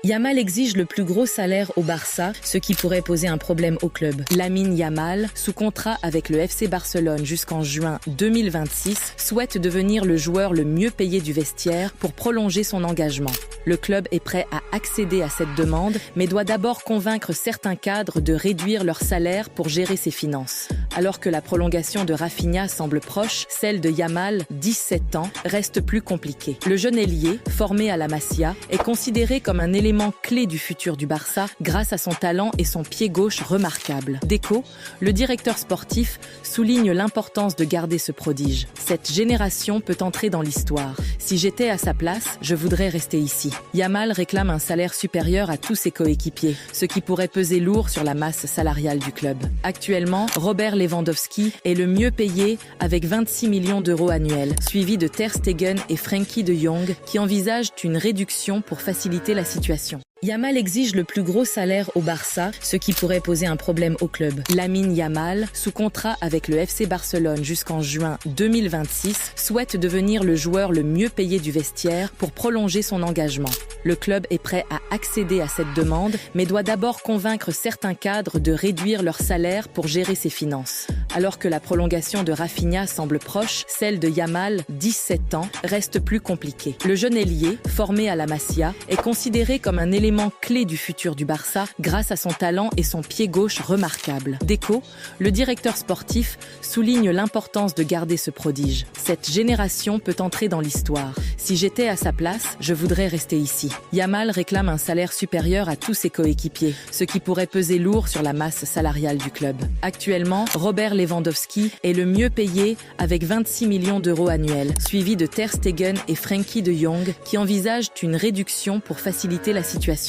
Yamal exige le plus gros salaire au Barça, ce qui pourrait poser un problème au club. Lamine Yamal, sous contrat avec le FC Barcelone jusqu'en juin 2026, souhaite devenir le joueur le mieux payé du vestiaire pour prolonger son engagement. Le club est prêt à accéder à cette demande, mais doit d'abord convaincre certains cadres de réduire leur salaire pour gérer ses finances. Alors que la prolongation de Rafinha semble proche, celle de Yamal, 17 ans, reste plus compliquée. Le jeune ailier, formé à la Masia, est considéré comme un élément clé du futur du Barça grâce à son talent et son pied gauche remarquable. Deco, le directeur sportif, souligne l'importance de garder ce prodige. Cette génération peut entrer dans l'histoire. Si j'étais à sa place, je voudrais rester ici. Yamal réclame un salaire supérieur à tous ses coéquipiers, ce qui pourrait peser lourd sur la masse salariale du club. Actuellement, Robert Lewandowski est le mieux payé avec 26 millions d'euros annuels, suivi de Ter Stegen et Frenkie de Jong qui envisagent une réduction pour faciliter la situation. Yamal exige le plus gros salaire au Barça, ce qui pourrait poser un problème au club. Lamine Yamal, sous contrat avec le FC Barcelone jusqu'en juin 2026, souhaite devenir le joueur le mieux payé du vestiaire pour prolonger son engagement. Le club est prêt à accéder à cette demande, mais doit d'abord convaincre certains cadres de réduire leur salaire pour gérer ses finances. Alors que la prolongation de Rafinha semble proche, celle de Yamal, 17 ans, reste plus compliquée. Le jeune ailier, formé à la Masia, est considéré comme un élément clé du futur du Barça grâce à son talent et son pied gauche remarquable. Deco, le directeur sportif, souligne l'importance de garder ce prodige. Cette génération peut entrer dans l'histoire. Si j'étais à sa place, je voudrais rester ici. Yamal réclame un salaire supérieur à tous ses coéquipiers, ce qui pourrait peser lourd sur la masse salariale du club. Actuellement, Robert Lewandowski est le mieux payé avec 26 millions d'euros annuels, suivi de Ter Stegen et Frenkie de Jong qui envisagent une réduction pour faciliter la situation.